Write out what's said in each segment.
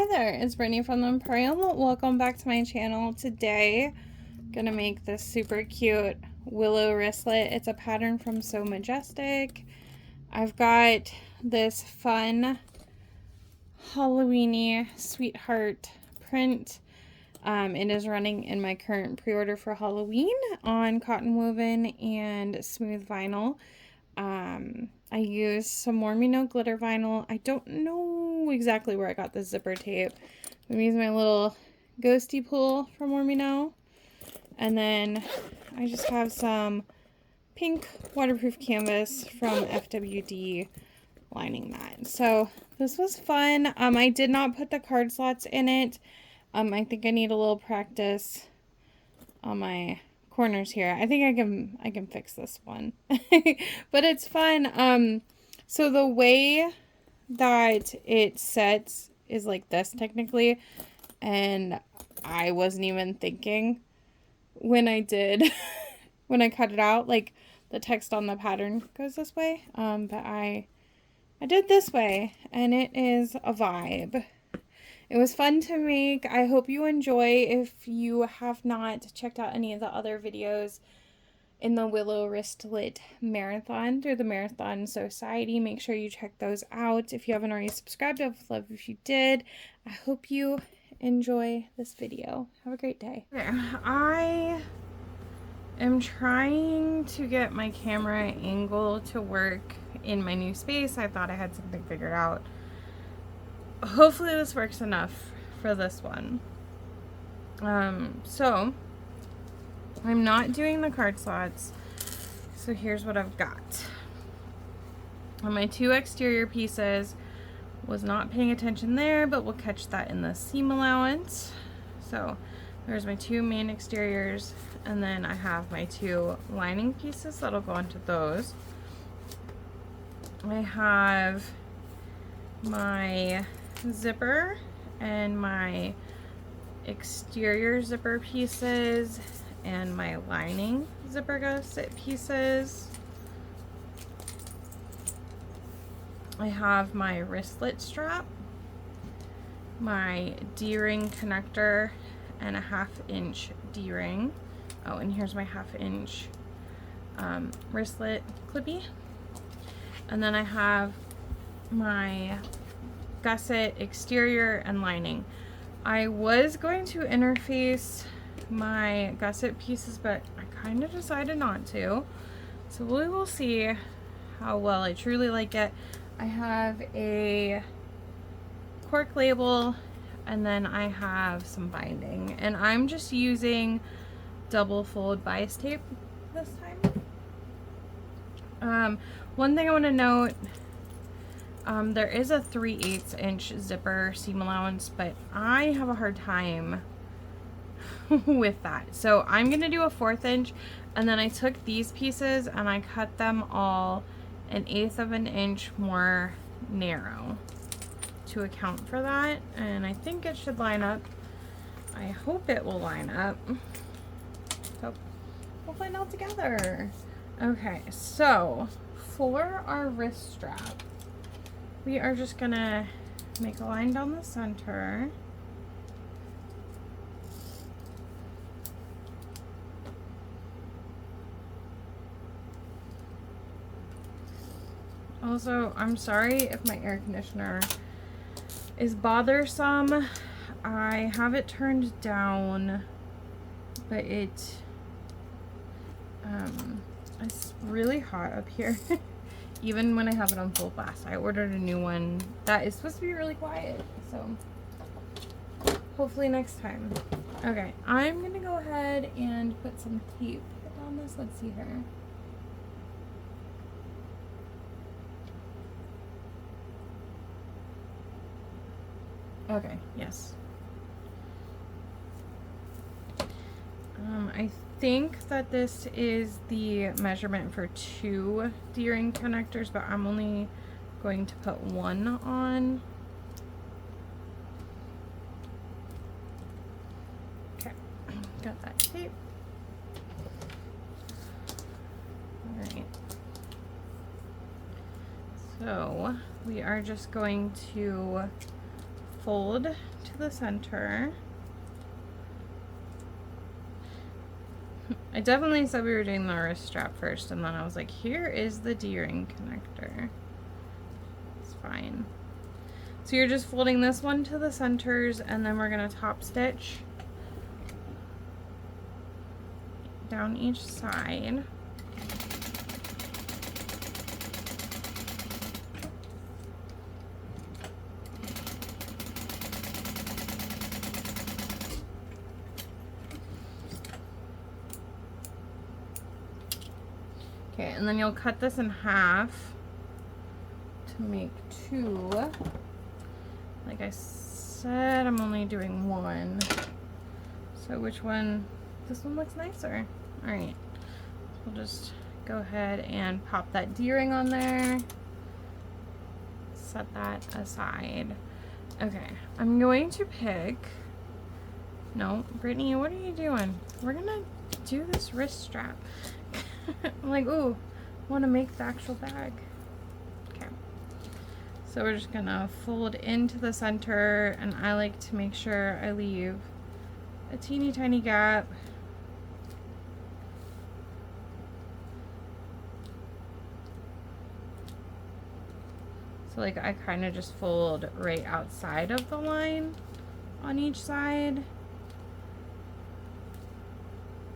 there, it's Brittany from the Empurrium. Welcome back to my channel. Today, I'm gonna make this super cute willow wristlet. It's a pattern from So Majestic. I've got this fun Halloween-y sweetheart print. It is running in my current pre-order for Halloween on cotton woven and smooth vinyl. I used some More Me No glitter vinyl. I don't know exactly where I got the zipper tape. I'm using my little ghosty pull from More Me No. And then I just have some pink waterproof canvas from FWD lining that. So this was fun. I did not put the card slots in it. I think I need a little practice on my corners here. I think I can fix this one. But it's fun. So the way that it sets is like this technically, and I wasn't even thinking when I did when I cut it out, like the text on the pattern goes this way, but I did this way and it is a vibe. It was fun to make. I hope you enjoy. If you have not checked out any of the other videos in the Willow Wristlet Marathon through the Marathon Society, make sure you check those out. If you haven't already subscribed, I would love if you did. I hope you enjoy this video. Have a great day. I am trying to get my camera angle to work in my new space. I thought I had something figured out. Hopefully this works enough for this one. So I'm not doing the card slots. So here's what I've got. On my two exterior pieces, was not paying attention there, but we'll catch that in the seam allowance. So there's my two main exteriors, and then I have my two lining pieces that'll go into those. I have my zipper and my exterior zipper pieces and my lining zipper gusset pieces. I have my wristlet strap, my D-ring connector, and a 1/2 inch D-ring. Oh, and here's my 1/2 inch wristlet clippy. And then I have my gusset exterior and lining. I was going to interface my gusset pieces, but I kind of decided not to. So we will see how well I truly like it. I have a cork label, and then I have some binding, and I'm just using double fold bias tape this time. One thing I want to note, there is a 3/8 inch zipper seam allowance, but I have a hard time with that. So I'm going to do a 1/4 inch, and then I took these pieces and I cut them all 1/8 of an inch more narrow to account for that. And I think it should line up. I hope it will line up. So we'll find out together. Okay, so for our wrist strap, we are just gonna make a line down the center. Also, I'm sorry if my air conditioner is bothersome. I have it turned down, but it's really hot up here. Even when I have it on full blast. I ordered a new one that is supposed to be really quiet, so hopefully next time. Okay, I'm gonna go ahead and put some tape on this. Let's see here. Okay, yes. I think that this is the measurement for 2 D-ring connectors, but I'm only going to put 1 on. Okay, got that tape. Alright. So we are just going to fold to the center. I definitely said we were doing the wrist strap first, and then I was like, here is the D-ring connector. It's fine. So you're just folding this one to the centers, and then we're gonna top stitch down each side. Okay, and then you'll cut this in half to make two. Like I said, I'm only doing one. So which one? This one looks nicer. All right, we'll just go ahead and pop that D-ring on there. Set that aside. Okay, I'm going to pick, no, Brittany, what are you doing? We're gonna do this wrist strap. I'm like, ooh, I want to make the actual bag. Okay, so we're just gonna fold into the center, and I like to make sure I leave a teeny tiny gap. So like I kind of just fold right outside of the line on each side.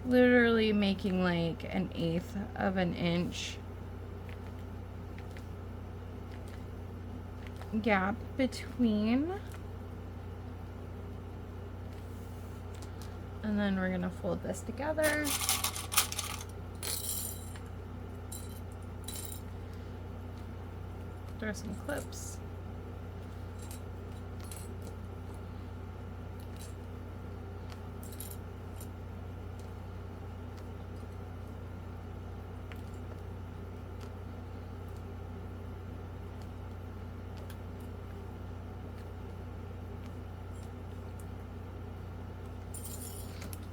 Literally making like 1/8 of an inch gap between. And then we're gonna fold this together. Throw some clips.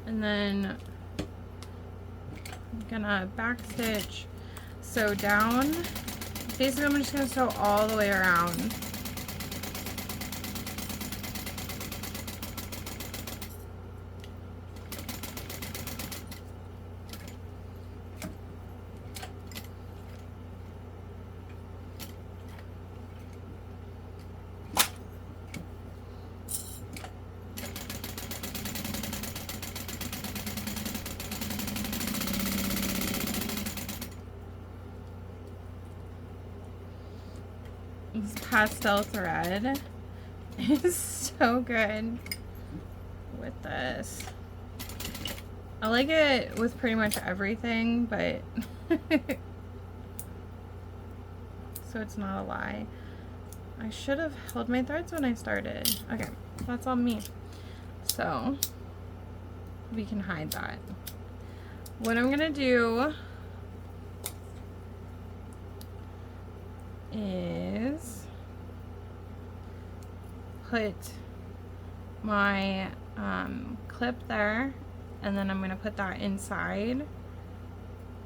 And then I'm gonna back stitch, sew down. Basically, I'm just gonna sew all the way around. This pastel thread is so good with this. I like it with pretty much everything, but so it's not a lie. I should have held my threads when I started. Okay, that's on me. So we can hide that. What I'm gonna do is put my clip there, and then I'm going to put that inside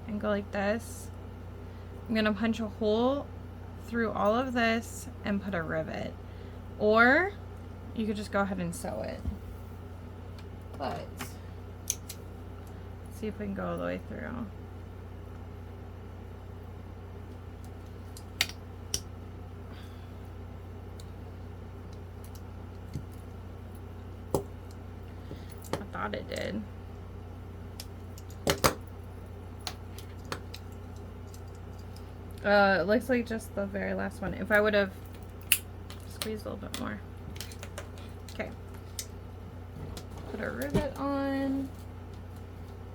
and go like this. I'm going to punch a hole through all of this and put a rivet, or you could just go ahead and sew it, but let's see if we can go all the way through. Thought it did. It looks like just the very last one. If I would have squeezed a little bit more. Okay. Put a rivet on.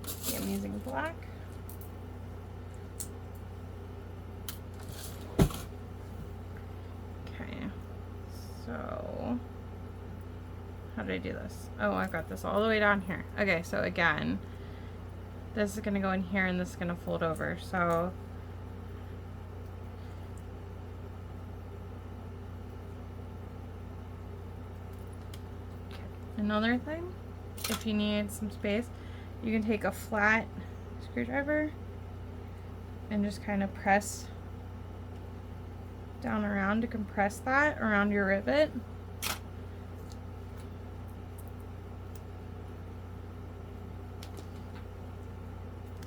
Okay, I'm using black. Okay. So how did I do this? Oh, I've got this all the way down here. Okay, so again, this is gonna go in here and this is gonna fold over. So okay. Another thing, if you need some space, you can take a flat screwdriver and just kind of press down around to compress that around your rivet.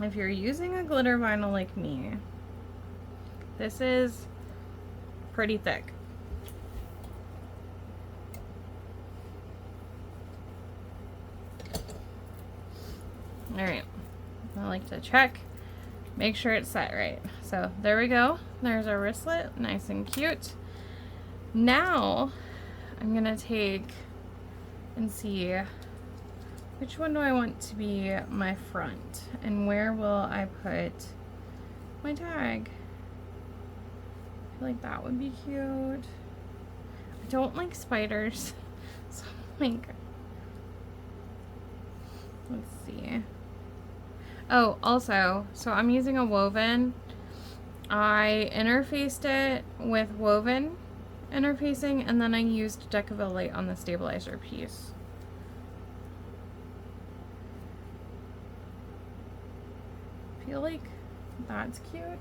if you're using a glitter vinyl like me, this is pretty thick. Alright, I like to check, make sure it's set right. So there we go. There's our wristlet, nice and cute. Now I'm gonna take and see which one do I want to be my front and where will I put my tag. I feel like that would be cute. I don't like spiders, so like, let's see. Oh, also, so I'm using a woven. I interfaced it with woven interfacing, and then I used Decaville light on the stabilizer piece. I feel like that's cute.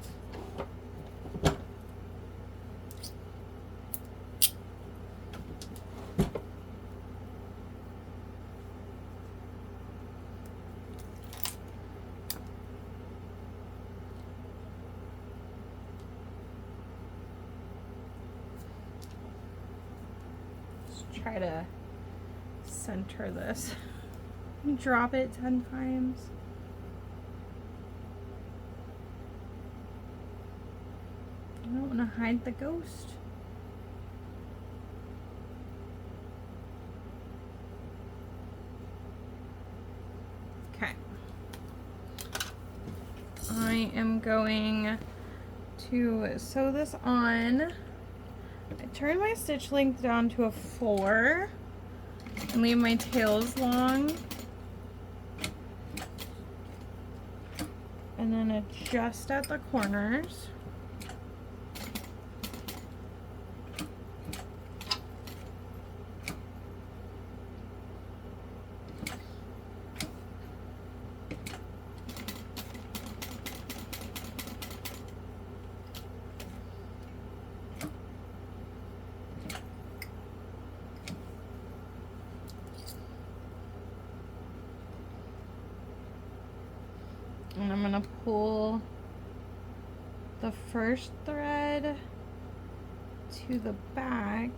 Try to center this. Drop it 10 times. I don't want to hide the ghost. Okay. I am going to sew this on. I turn my stitch length down to a 4 and leave my tails long, and then adjust at the corners. And I'm going to pull the first thread to the back.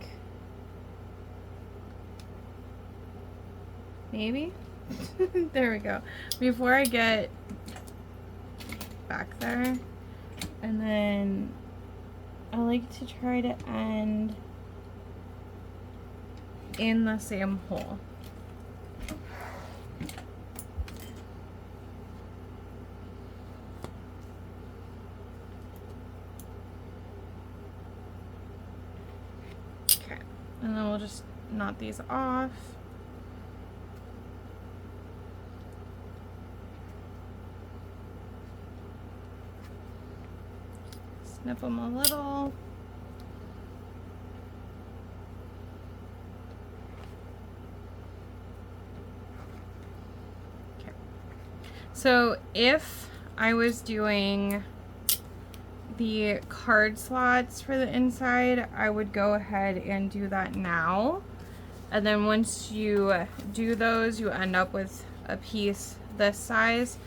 Maybe? There we go. Before I get back there. And then I like to try to end in the same hole. And then we'll just knot these off. Snip them a little. Okay. So if I was doing the card slots for the inside, I would go ahead and do that now, and then once you do those, you end up with a piece this size.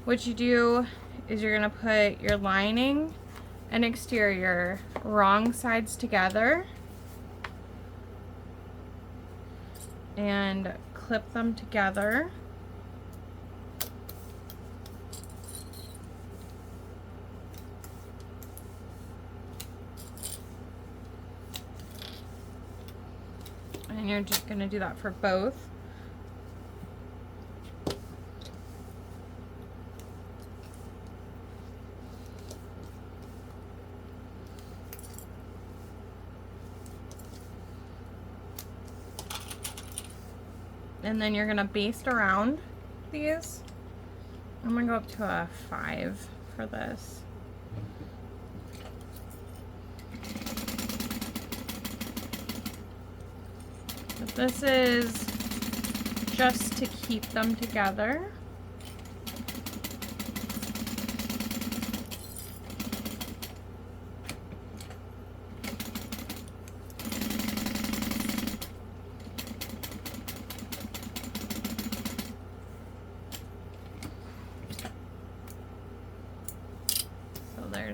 What you do is you're gonna put your lining and exterior wrong sides together and clip them together. And you're just going to do that for both. And then you're going to baste around these. I'm going to go up to a 5 for this. This is just to keep them together.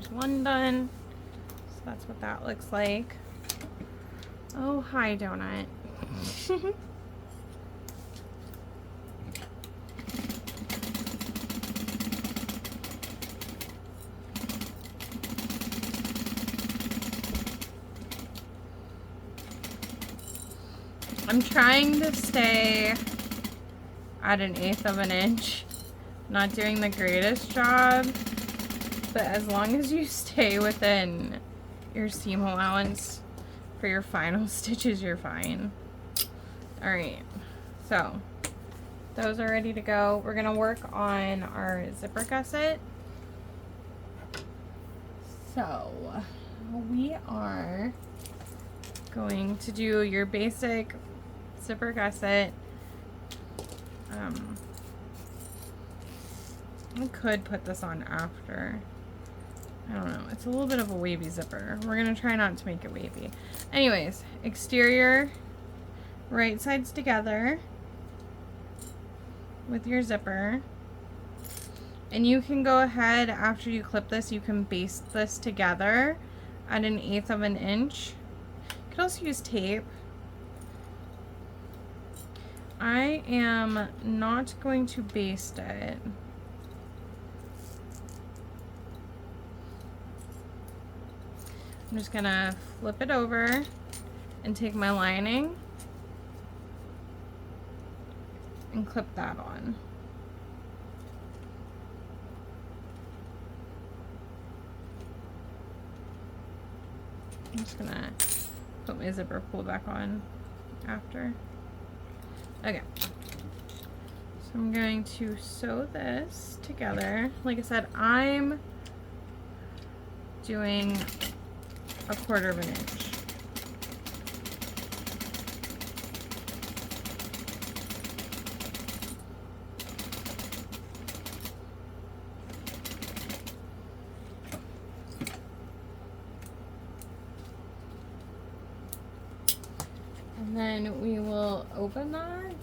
There's one done. So that's what that looks like. Oh, hi, Donut. I'm trying to stay at 1/8 of an inch. Not doing the greatest job, but as long as you stay within your seam allowance for your final stitches, you're fine. Alright, so those are ready to go. We're gonna work on our zipper gusset. So we are going to do your basic zipper gusset. I could put this on after. I don't know. It's a little bit of a wavy zipper. We're going to try not to make it wavy. Anyways, exterior, right sides together with your zipper. And you can go ahead, after you clip this, you can baste this together at 1/8 of an inch. You could also use tape. I am not going to baste it. I'm just gonna flip it over and take my lining and clip that on. I'm just gonna put my zipper pull back on after. Okay, so I'm going to sew this together. Like I said, I'm doing 1/4 of an inch. And then we will open that.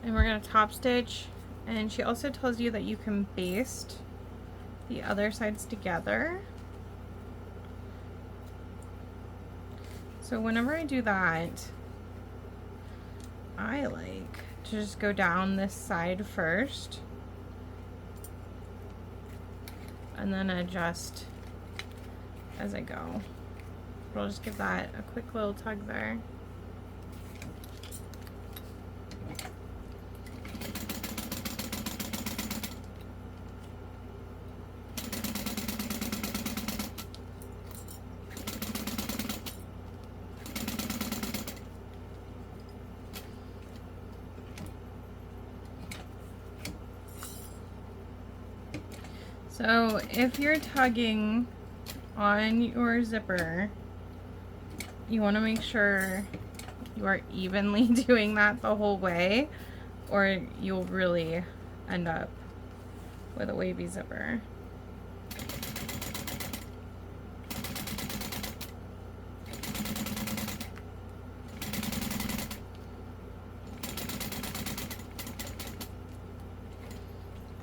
And we're going to top stitch. And she also tells you that you can baste the other sides together. So whenever I do that, I like to just go down this side first and then adjust as I go. But I'll just give that a quick little tug there. So if you're tugging on your zipper, you want to make sure you are evenly doing that the whole way, or you'll really end up with a wavy zipper.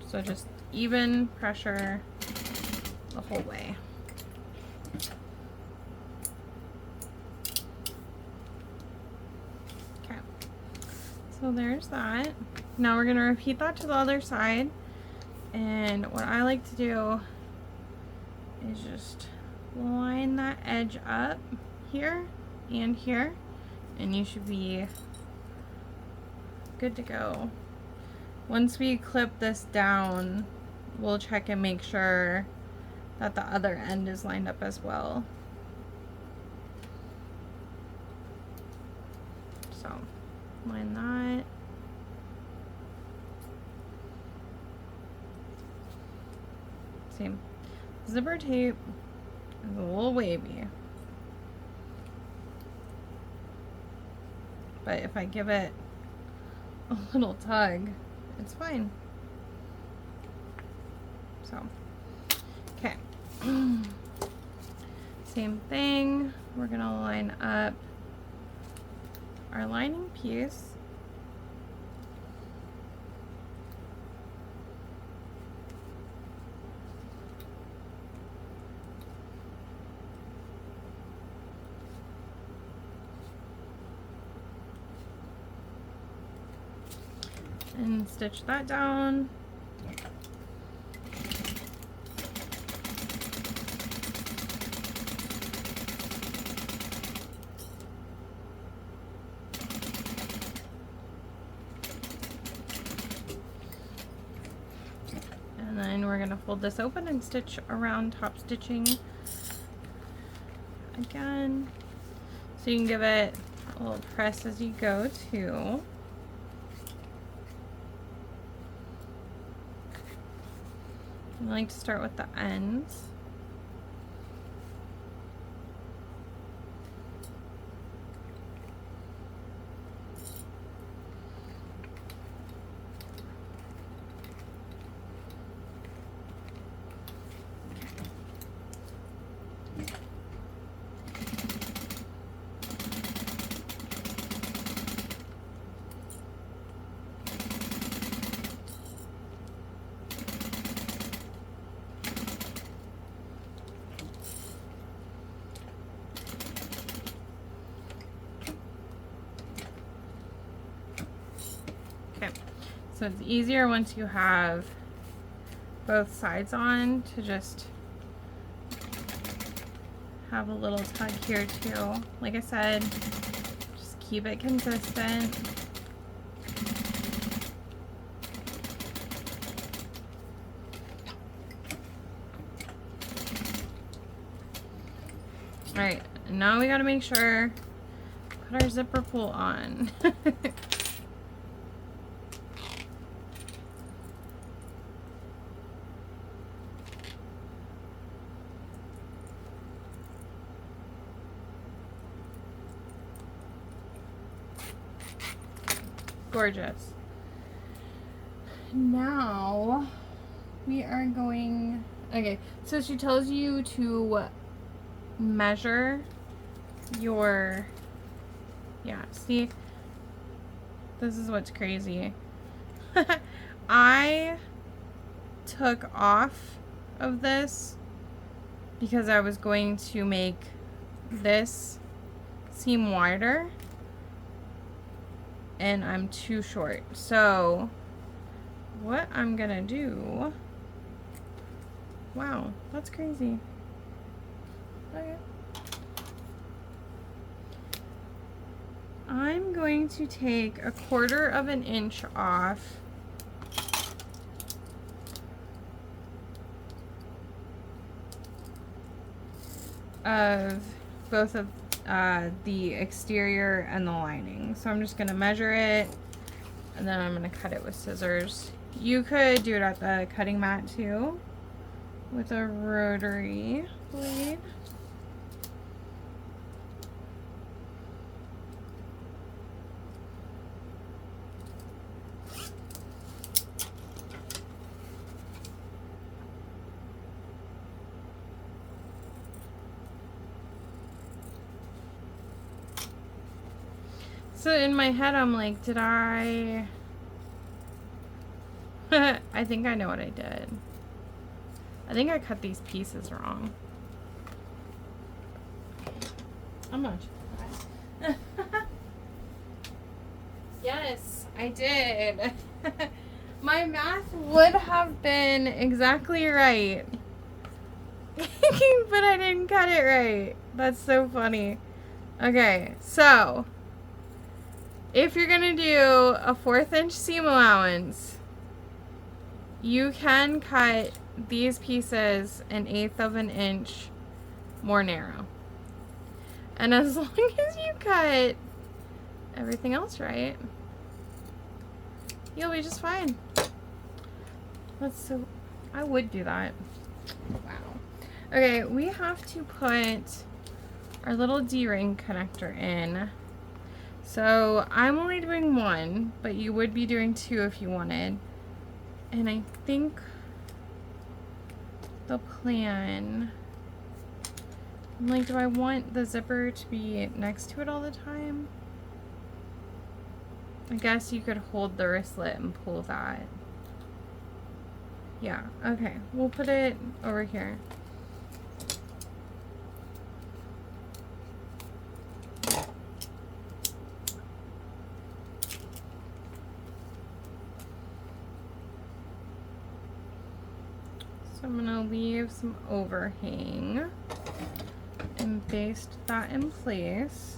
So just even pressure the whole way. Okay, so there's that. Now we're going to repeat that to the other side. And what I like to do is just line that edge up here and here, and you should be good to go. Once we clip this down, we'll check and make sure that the other end is lined up as well. So, line that. See, zipper tape is a little wavy, but if I give it a little tug, it's fine. So, okay. Same thing. We're gonna line up our lining piece. and stitch that down. And then we're gonna fold this open and stitch around top stitching again. So you can give it a little press as you go too. I like to start with the ends. Okay, so it's easier once you have both sides on to just have a little tug here too. Like I said, just keep it consistent. All right, now we gotta make sure, put our zipper pull on. Gorgeous. Now we are going, okay, so she tells you to measure your, yeah, see, this is what's crazy. I took off of this because I was going to make this seam wider and I'm too short. So what I'm gonna do, wow, that's crazy. Okay. I'm going to take 1/4 of an inch off of both of the exterior and the lining. So I'm just gonna measure it and then I'm gonna cut it with scissors. You could do it at the cutting mat too with a rotary blade. So in my head, I'm like, did I... I think I know what I did. I think I cut these pieces wrong. I'm not sure. Yes, I did. My math would have been exactly right. But I didn't cut it right. That's so funny. Okay, so... if you're gonna do a 1/4 inch seam allowance, you can cut these pieces 1/8 of an inch more narrow. And as long as you cut everything else right, you'll be just fine. That's so, I would do that. Wow. Okay, we have to put our little D-ring connector in. So I'm only doing 1, but you would be doing 2 if you wanted. And I think the plan, I'm like, do I want the zipper to be next to it all the time? I guess you could hold the wristlet and pull that. Yeah, okay, we'll put it over here. So I'm gonna leave some overhang and baste that in place.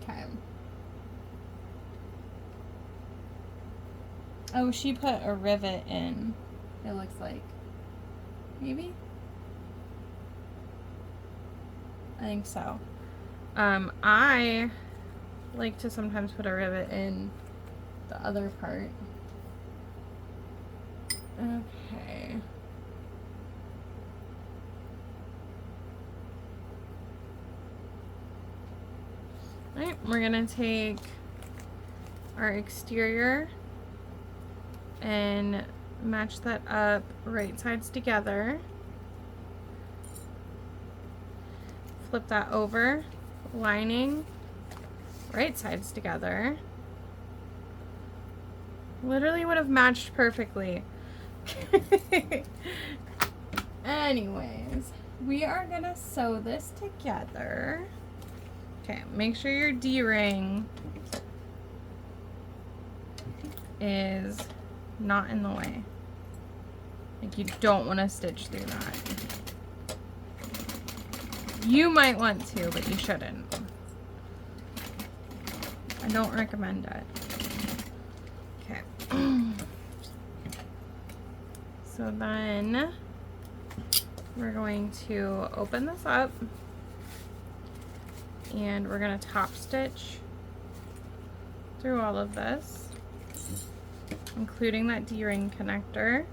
Okay. Oh, she put a rivet in, it looks like. Maybe? I think so. I like to sometimes put a rivet in the other part. Okay. Alright, we're gonna take our exterior and match that up right sides together. Flip that over, lining, right sides together. Literally would have matched perfectly. Anyways, we are gonna sew this together. Okay, make sure your D-ring is not in the way. Like, you don't want to stitch through that. You might want to, but you shouldn't. I don't recommend it. Okay. So then we're going to open this up and we're going to top stitch through all of this, including that D-ring connector.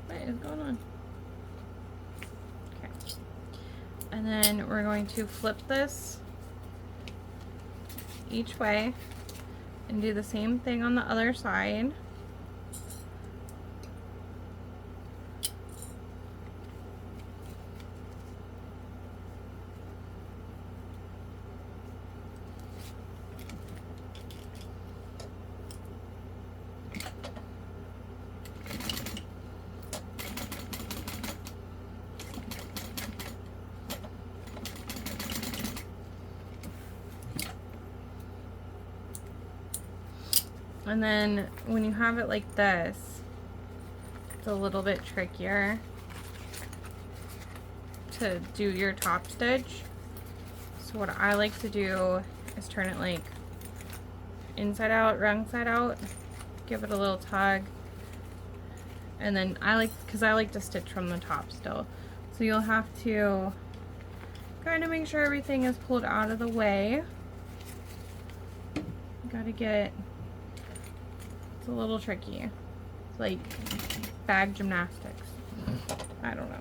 What is going on? Okay. And then we're going to flip this each way and do the same thing on the other side. And then when you have it like this, it's a little bit trickier to do your top stitch. So what I like to do is turn it like inside out, wrong side out, give it a little tug. And then because I like to stitch from the top still. So you'll have to kind of make sure everything is pulled out of the way. You gotta get, it's a little tricky. It's like bag gymnastics. I don't know.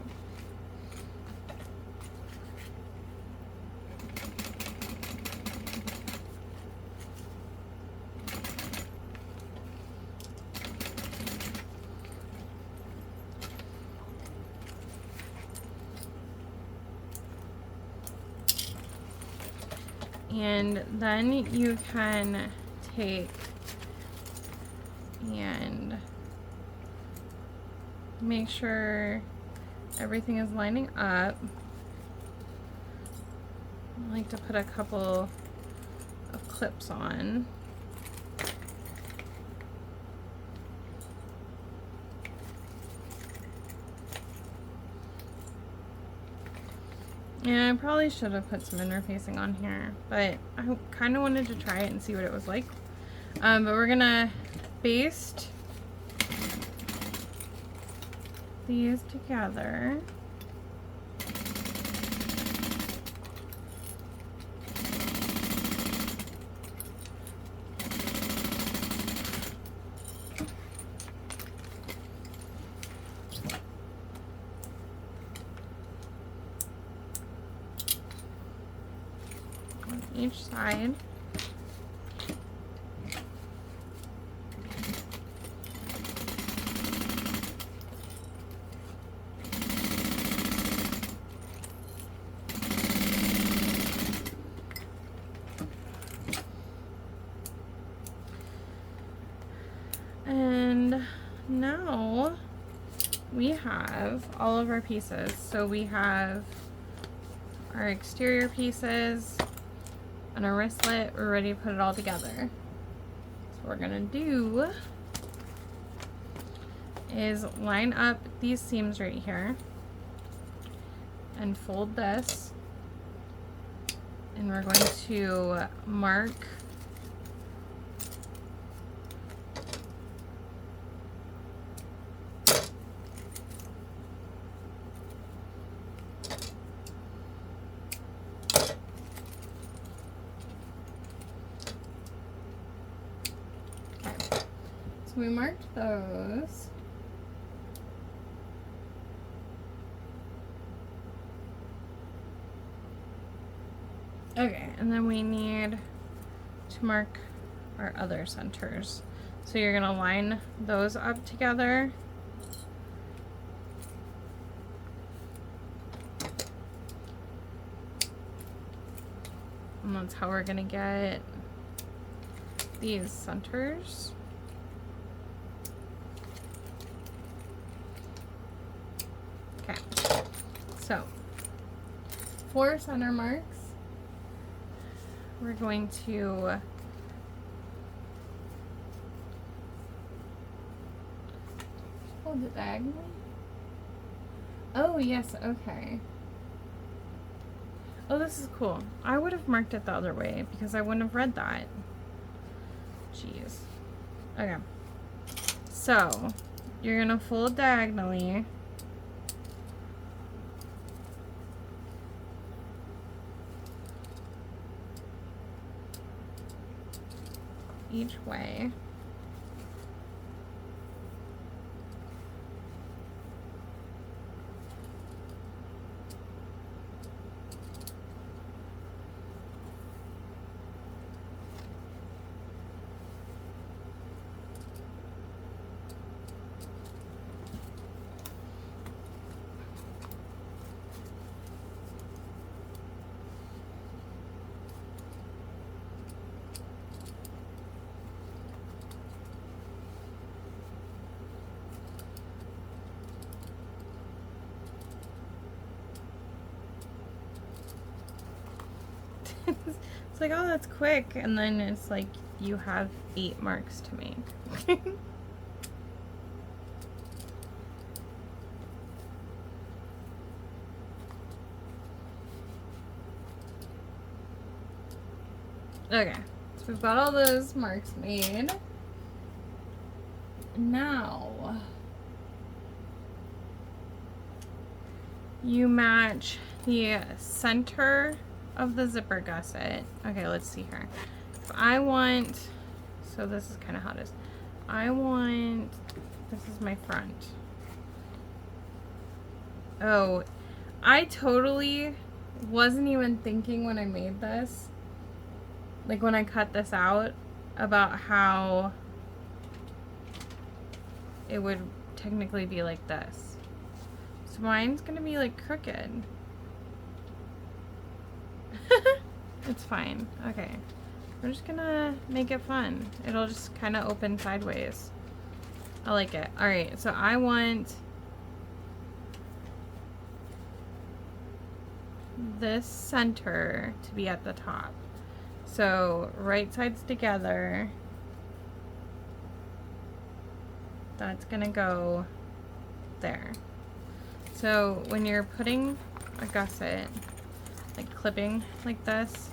And then you can take and make sure everything is lining up. I like to put a couple of clips on. Yeah, I probably should have put some interfacing on here, but I kind of wanted to try it and see what it was like. But we're gonna baste these together. On each side. have all of our pieces. So we have our exterior pieces and our wristlet. We're ready to put it all together. So what we're gonna do is line up these seams right here and fold this, and we're going to mark so we marked those. Okay, and then we need to mark our other centers. So you're gonna line those up together. And that's how we're gonna get these centers. Okay, so 4 center marks. We're going to hold it diagonally. Oh, yes, okay. Oh, this is cool. I would have marked it the other way because I wouldn't have read that. Jeez. Okay. So, you're gonna fold diagonally. Each way. It's like, oh, that's quick, and then it's like you have 8 marks to make. Okay, so we've got all those marks made. Now you match the center of the zipper gusset. Okay, let's see here. If I want, so this is kind of how it is. This is my front. Oh, I totally wasn't even thinking when I made this, like when I cut this out, about how it would technically be like this. So mine's gonna be like crooked. It's fine. Okay. We're just gonna make it fun. It'll just kind of open sideways. I like it. Alright, so I want this center to be at the top. So right sides together. That's gonna go there. So when you're putting a gusset, like clipping like this,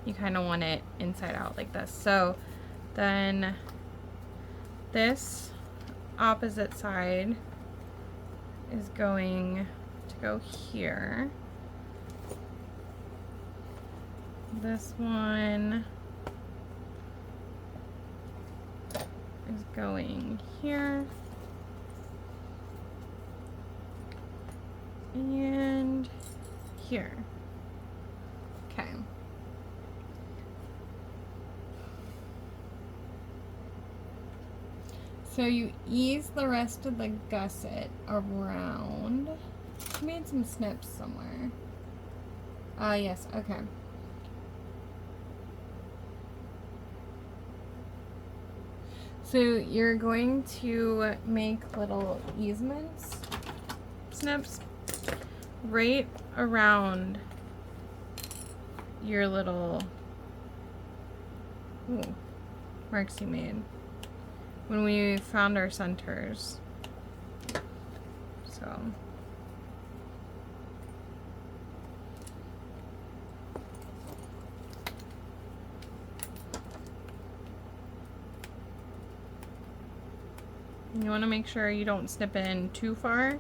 you kind of want it inside out like this. So then this opposite side is going to go here. This one is going here. And here. Okay. So you ease the rest of the gusset around. I made some snips somewhere. Yes, okay. So you're going to make little easements snips right around your little marks you made when we found our centers. So you want to make sure you don't snip in too far.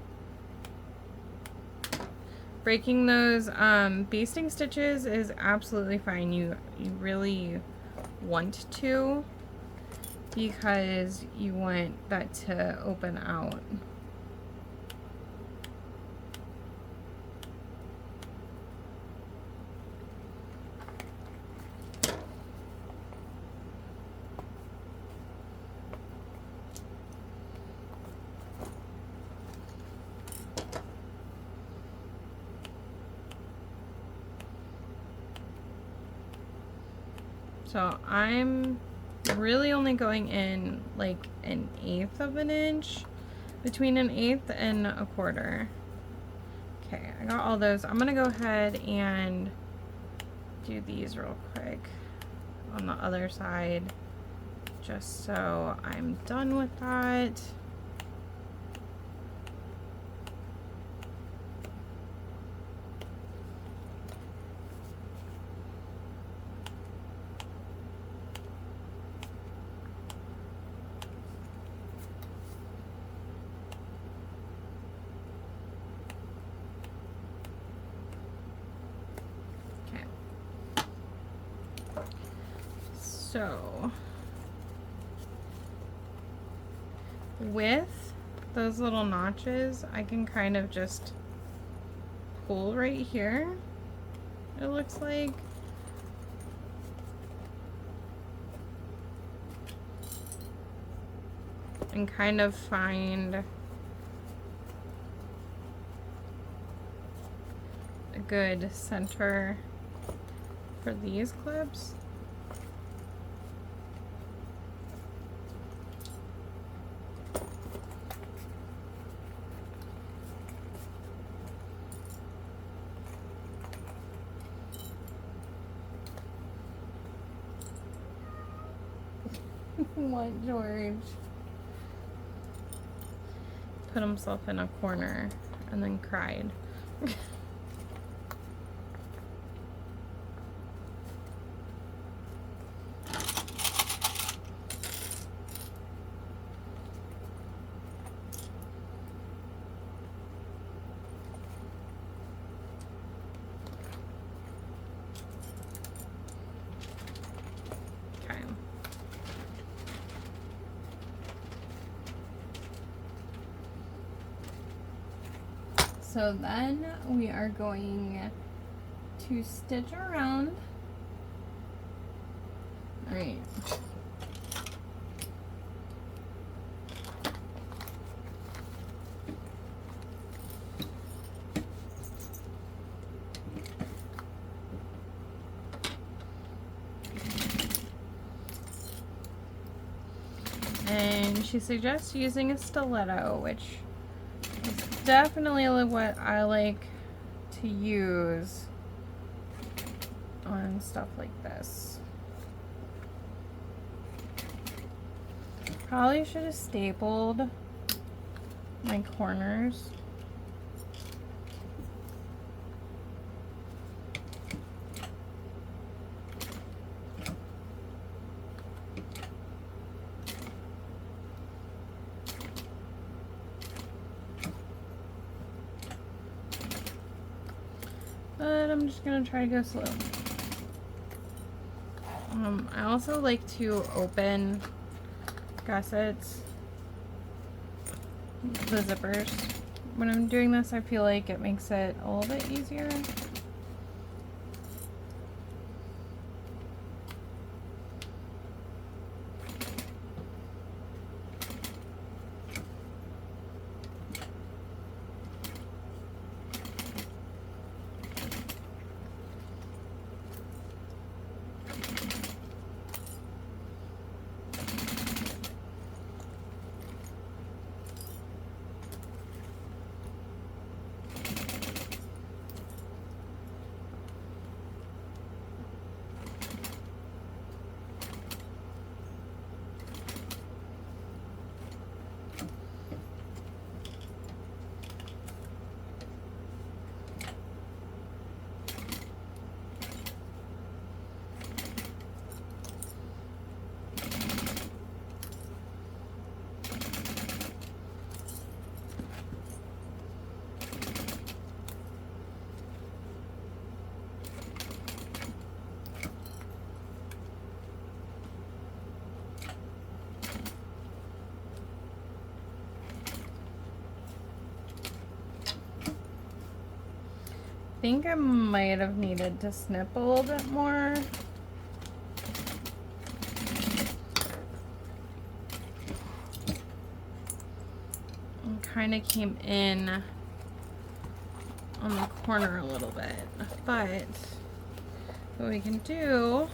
Breaking those basting stitches is absolutely fine. You really want to, because you want that to open out. So I'm really only going in like 1/8 of an inch, between 1/8 and 1/4. Okay, I got all those. I'm gonna go ahead and do these real quick on the other side, just so I'm done with that. So with those little notches, I can kind of just pull right here, it looks like. And kind of find a good center for these clips. What, George? Put himself in a corner and then cried. So then we are going to stitch around. All right. And she suggests using a stiletto, which definitely what I like to use on stuff like this. Probably should have stapled my corners. But I'm just gonna try to go slow. I also like to open gussets, the zippers. When I'm doing this, I feel like it makes it a little bit easier. think I might have needed to snip a little bit more. And kind of came in on the corner a little bit, but what we can do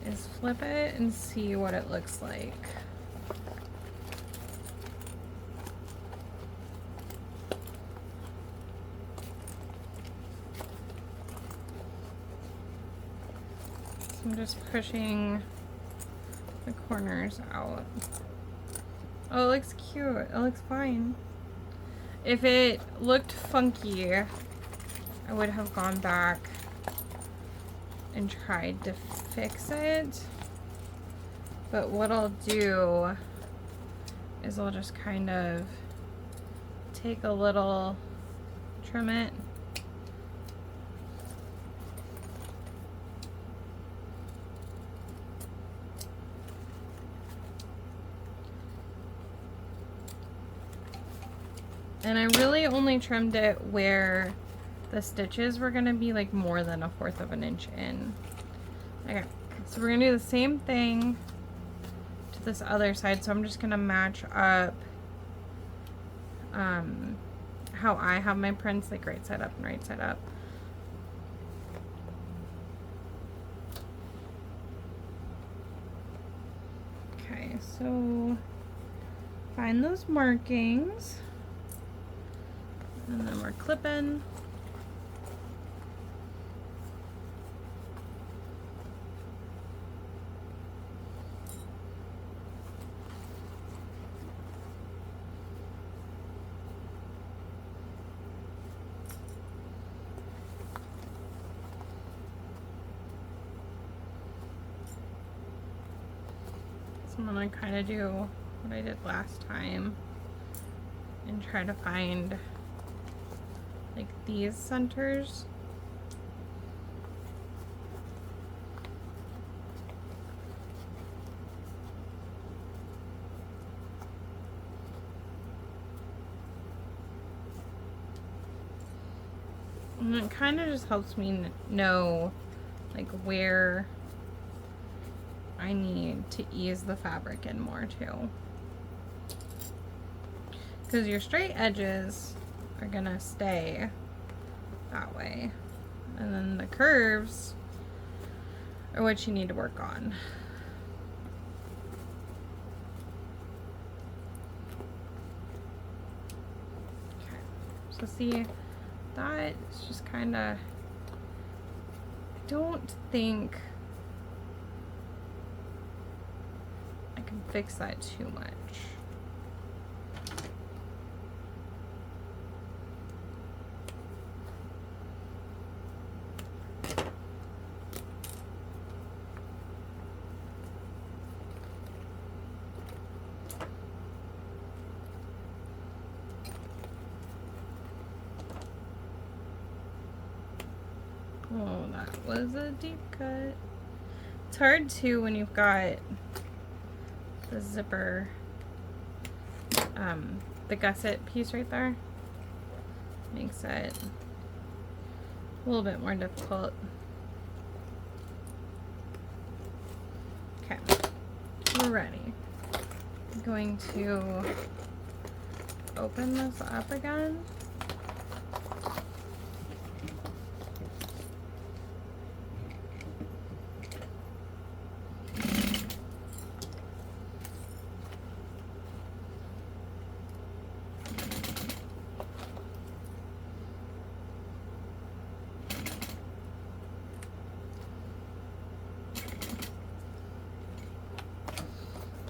is flip it and see what it looks like. So I'm just pushing the corners out. Oh, it looks cute. It looks fine. If it looked funky, I would have gone back and tried to fix it. But what I'll do is I'll just kind of take a little, trim it. And I really only trimmed it where the stitches were gonna be like more than 1/4 of an inch in. Okay, so we're gonna do the same thing to this other side. So I'm just gonna match up how I have my prints, like right side up and right side up. Okay, so find those markings. And then we're clipping. So I'm gonna kind of do what I did last time and try to find like these centers. And it kind of just helps me know like where I need to ease the fabric in more too. Because your straight edges are gonna stay that way, and then the curves are what you need to work on. Okay, so see, that is just kind of, I don't think I can fix that too much. Oh, that was a deep cut. It's hard too when you've got the zipper, the gusset piece right there. Makes it a little bit more difficult. Okay, we're ready. I'm going to open this up again.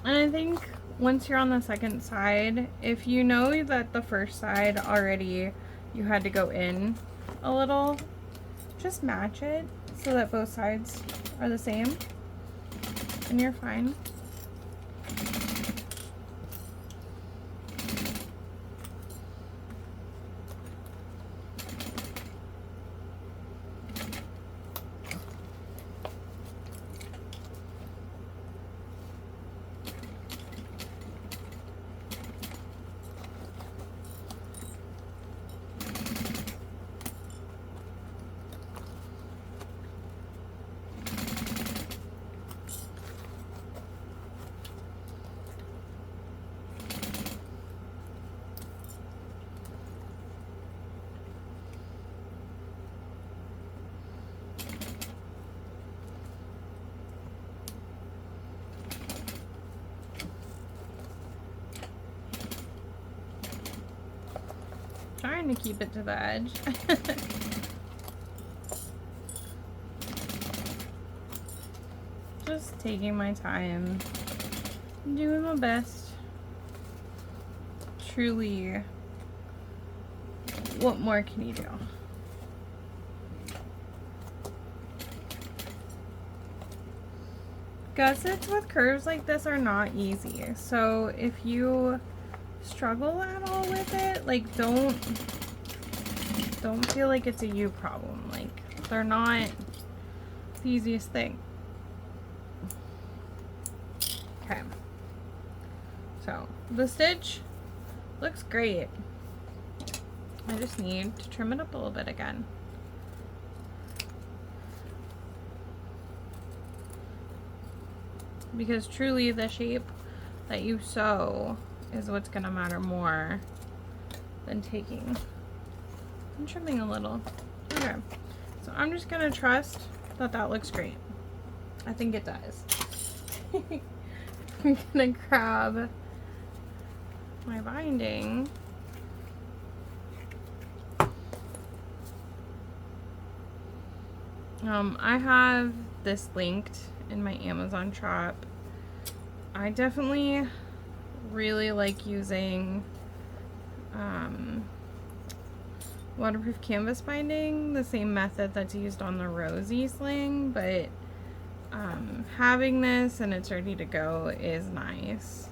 And I think once you're on the second side, if you know that the first side already you had to go in a little, just match it so that both sides are the same and you're fine. trying to keep it to the edge. Just taking my time, doing my best. Truly, what more can you do? Gussets with curves like this are not easy, so if you struggle at all with it, like don't feel like it's a you problem. Like, they're not the easiest thing. Okay, so the stitch looks great. I just need to trim it up a little bit again. Because truly the shape that you sew is what's gonna matter more than taking and trimming a little. Okay, so I'm just gonna trust that that looks great. I think it does. I'm gonna grab my binding. I have this linked in my Amazon shop. I definitely really like using waterproof canvas binding, the same method that's used on the Rosy sling, but having this and it's ready to go is nice.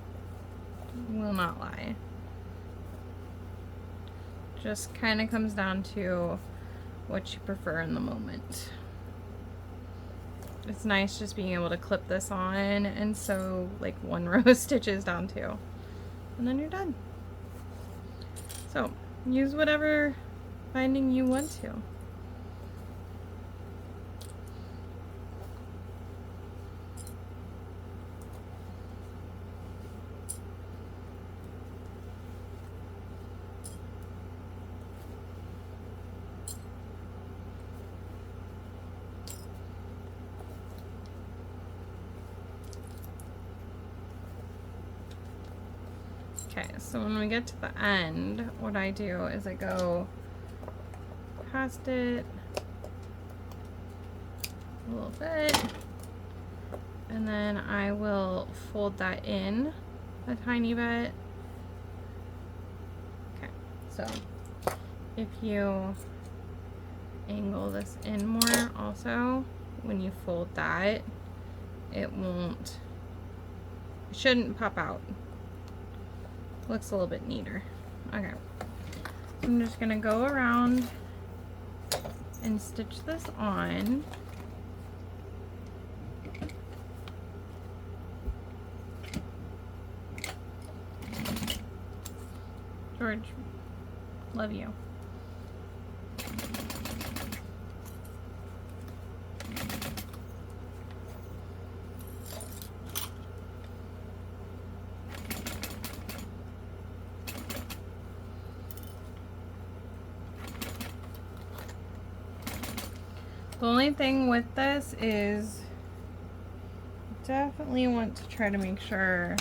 Will not lie. Just kind of comes down to what you prefer in the moment. It's nice just being able to clip this on and sew like one row of stitches down too, and then you're done. So use whatever binding you want to. Okay, so when we get to the end, what I do is I go past it a little bit, and then I will fold that in a tiny bit. Okay, so if you angle this in more also, when you fold that, it shouldn't pop out. Looks a little bit neater. Okay, I'm just gonna go around and stitch this on. George, love you. The only thing with this is definitely want to try to make sure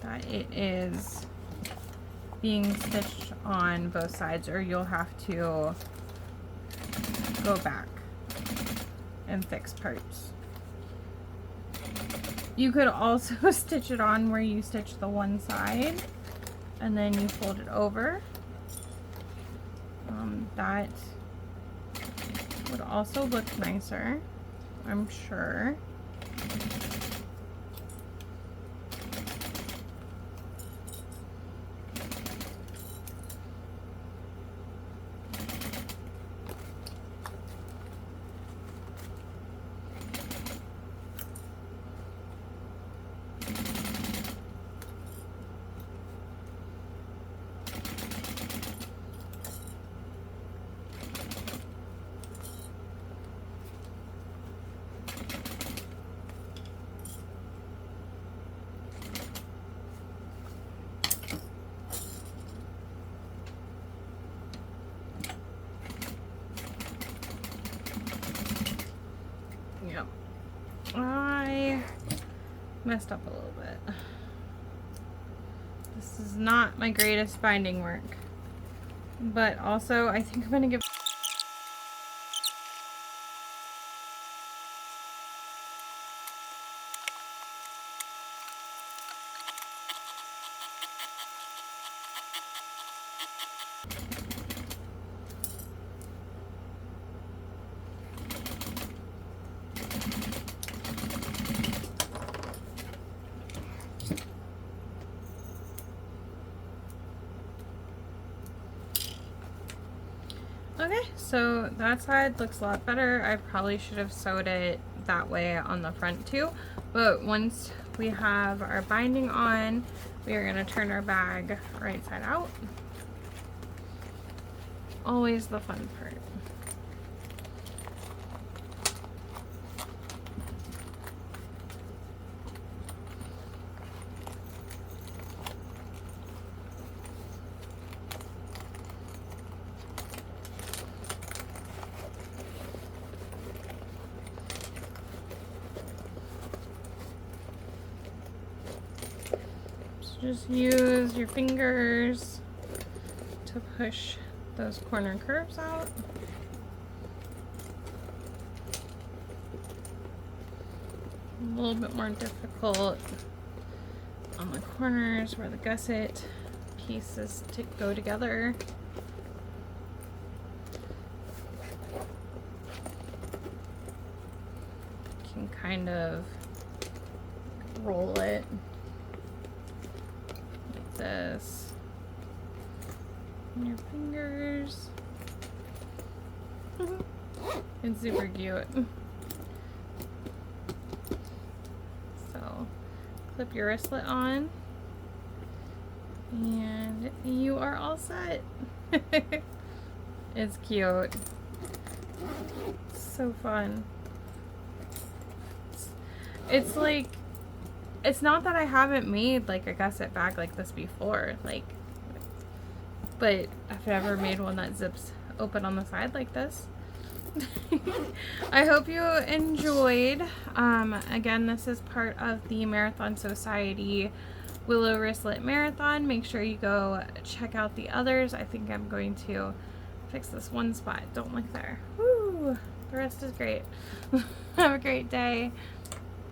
that it is being stitched on both sides, or you'll have to go back and fix parts. You could also stitch it on where you stitch the one side and then you fold it over. That would also look nicer, I'm sure. I messed up a little bit. This is not my greatest binding work. but also I think I'm gonna give Okay, so that side looks a lot better. I probably should have sewed it that way on the front too, but once we have our binding on, we are going to turn our bag right side out. Always the fun part. Just use your fingers to push those corner curves out. A little bit more difficult on the corners where the gusset pieces go together. You can kind of roll it this in your fingers. It's super cute. So clip your wristlet on and you are all set. It's cute. So fun. It's like, it's not that I haven't made like a gusset bag like this before, like, but I've never made one that zips open on the side like this. I hope you enjoyed. Again, this is part of the Marathon Society Willow Wristlet Marathon. Make sure you go check out the others. I think I'm going to fix this one spot. Don't look there. Woo! The rest is great. Have a great day.